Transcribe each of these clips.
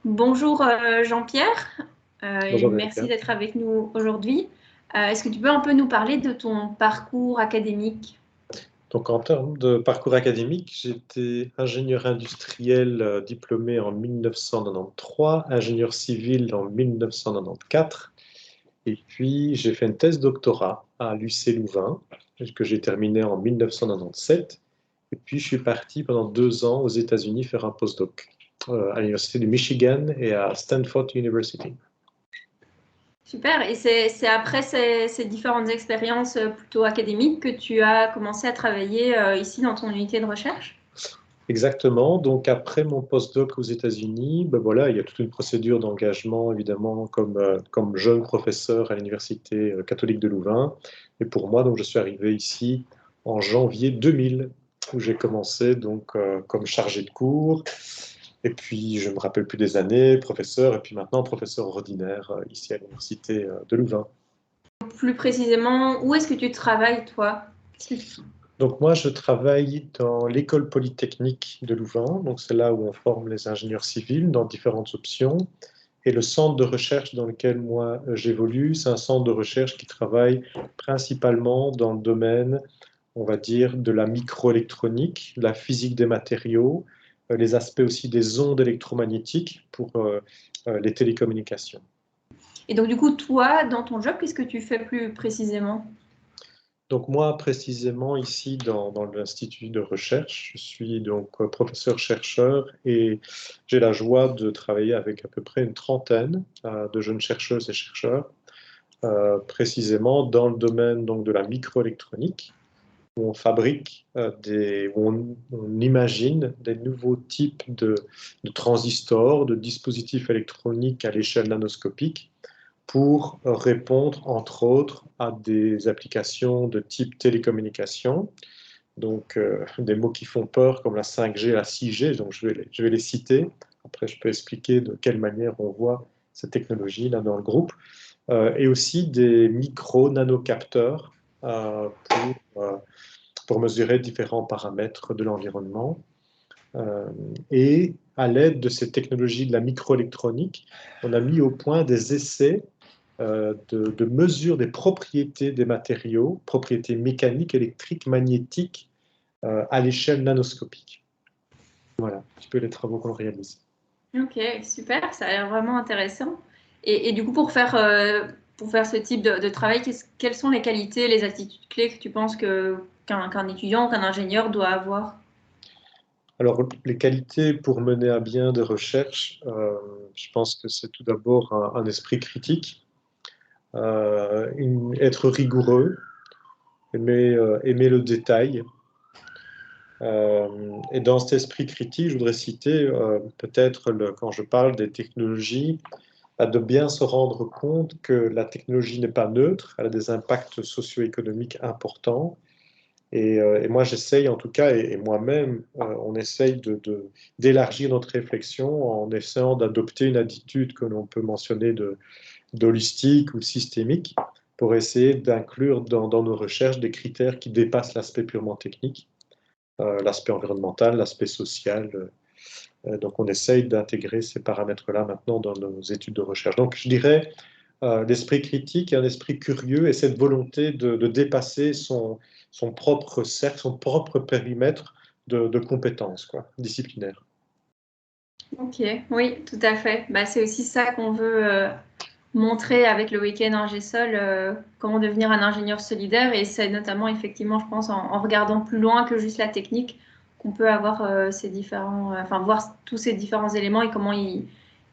Bonjour Jean-Pierre, et Bonjour merci Danica. d'être avec nous aujourd'hui. Est-ce que tu peux un peu nous parler de ton parcours académique? Donc en termes de parcours académique, j'étais ingénieur industriel diplômé en 1993, ingénieur civil en 1994, et puis j'ai fait une thèse doctorat à l'UC Louvain que j'ai terminée en 1997, et puis je suis parti pendant 2 ans aux États-Unis faire un postdoc à l'Université du Michigan et à Stanford University. Super, et c'est après ces différentes expériences plutôt académiques que tu as commencé à travailler ici dans ton unité de recherche? Exactement. Donc après mon postdoc aux États-Unis, ben voilà, il y a toute une procédure d'engagement évidemment comme jeune professeur à l'Université catholique de Louvain. Et pour moi, donc je suis arrivé ici en janvier 2000 où j'ai commencé donc comme chargé de cours. Et puis je me rappelle plus des années, professeur et puis maintenant professeur ordinaire ici à l'Université de Louvain. Plus précisément, où est-ce que tu travailles toi? Qu'est-ce que tu- Donc moi, je travaille dans l'école polytechnique de Louvain. Donc c'est là où on forme les ingénieurs civils dans différentes options. Et le centre de recherche dans lequel moi j'évolue, c'est un centre de recherche qui travaille principalement dans le domaine, on va dire, de la microélectronique, de la physique des matériaux, les aspects aussi des ondes électromagnétiques pour les télécommunications. Et donc du coup, toi, dans ton job, qu'est-ce que tu fais plus précisément? Donc moi, précisément ici dans l'Institut de recherche, je suis donc professeur-chercheur et j'ai la joie de travailler avec à peu près une trentaine de jeunes chercheuses et chercheurs, précisément dans le domaine donc, de la microélectronique, où on fabrique où on imagine des nouveaux types de transistors, de dispositifs électroniques à l'échelle nanoscopique pour répondre, entre autres, à des applications de type télécommunication. Donc, des mots qui font peur comme la 5G, la 6G, donc je vais les citer. Après, je peux expliquer de quelle manière on voit cette technologie là dans le groupe. Et aussi des micro-nanocapteurs pour mesurer différents paramètres de l'environnement. Et à l'aide de ces technologies de la microélectronique, on a mis au point des essais de mesure des propriétés des matériaux, propriétés mécaniques, électriques, magnétiques, à l'échelle nanoscopique. Voilà un petit peu les travaux qu'on réalise. Ok, super, ça a l'air vraiment intéressant. Et du coup, pour faire ce type de travail, quelles sont les qualités, les attitudes clés que tu penses qu'un étudiant ou qu'un ingénieur doit avoir? Alors, les qualités pour mener à bien des recherches, je pense que c'est tout d'abord un esprit critique, être rigoureux, aimer le détail. Et dans cet esprit critique, je voudrais citer peut-être quand je parle des technologies, de bien se rendre compte que la technologie n'est pas neutre, elle a des impacts socio-économiques importants. Et moi, j'essaye en tout cas, et moi-même, on essaye d'élargir notre réflexion en essayant d'adopter une attitude que l'on peut mentionner d'holistique ou systémique pour essayer d'inclure dans nos recherches des critères qui dépassent l'aspect purement technique, l'aspect environnemental, l'aspect social. Donc, on essaye d'intégrer ces paramètres-là maintenant dans nos études de recherche. Donc, je dirais l'esprit critique et un esprit curieux et cette volonté de dépasser son propre cercle, son propre périmètre de compétences quoi, disciplinaires. Ok, oui, tout à fait. Bah, c'est aussi ça qu'on veut montrer avec le week-end Ingésol, comment devenir un ingénieur solidaire. Et c'est notamment, effectivement, je pense, en regardant plus loin que juste la technique, qu'on peut avoir ces différents, enfin, voir tous ces différents éléments et comment ils,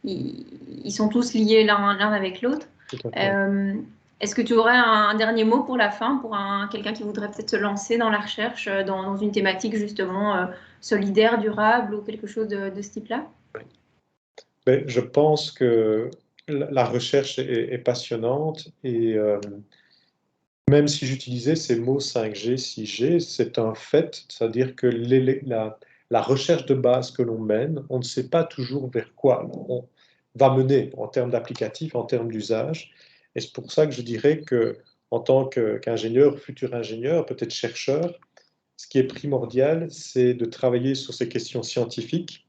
ils sont tous liés l'un avec l'autre. Tout à fait. Euh, Est-ce que tu aurais un dernier mot pour la fin, pour quelqu'un qui voudrait peut-être se lancer dans la recherche, dans une thématique justement solidaire, durable ou quelque chose de ce type-là? Mais je pense que la recherche est passionnante et même si j'utilisais ces mots 5G, 6G, c'est un fait, c'est-à-dire que la recherche de base que l'on mène, on ne sait pas toujours vers quoi on va mener en termes d'applicatif, en termes d'usage. Et c'est pour ça que je dirais que en tant qu'ingénieur, futur ingénieur, peut-être chercheur, ce qui est primordial, c'est de travailler sur ces questions scientifiques,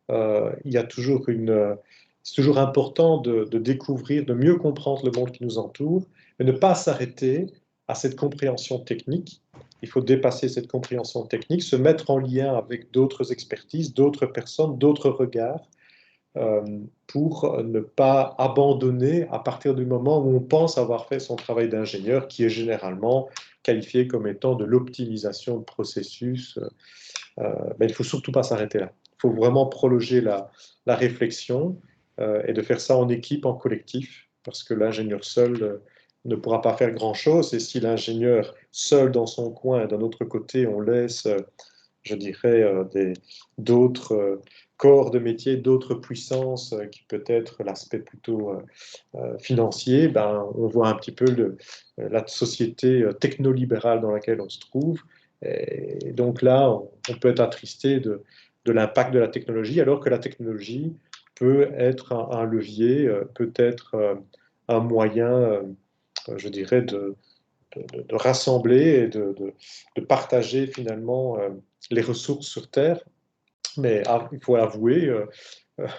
il y a toujours c'est toujours important de découvrir, de mieux comprendre le monde qui nous entoure, mais ne pas s'arrêter à cette compréhension technique. Il faut dépasser cette compréhension technique, se mettre en lien avec d'autres expertises, d'autres personnes, d'autres regards, euh, pour ne pas abandonner à partir du moment où on pense avoir fait son travail d'ingénieur, qui est généralement qualifié comme étant de l'optimisation de processus. Mais il ne faut surtout pas s'arrêter là. Il faut vraiment prolonger la réflexion et de faire ça en équipe, en collectif, parce que l'ingénieur seul ne pourra pas faire grand-chose. Et si l'ingénieur seul dans son coin, d'un autre côté, on laisse, je dirais, d'autres corps de métier, d'autres puissances, qui peut être l'aspect plutôt financier, ben, on voit un petit peu la société technolibérale dans laquelle on se trouve. Et donc là, on peut être attristé de l'impact de la technologie, alors que la technologie peut être un levier, peut être un moyen, je dirais, de rassembler et de partager finalement les ressources sur Terre. Mais il faut avouer,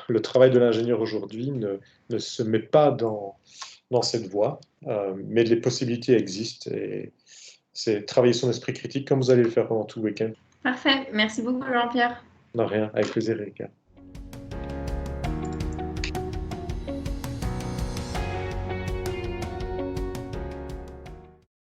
le travail de l'ingénieur aujourd'hui ne se met pas dans cette voie, mais les possibilités existent et c'est travailler son esprit critique comme vous allez le faire pendant tout le week-end. Parfait. Merci beaucoup, Jean-Pierre. Non, rien, avec plaisir, Erika.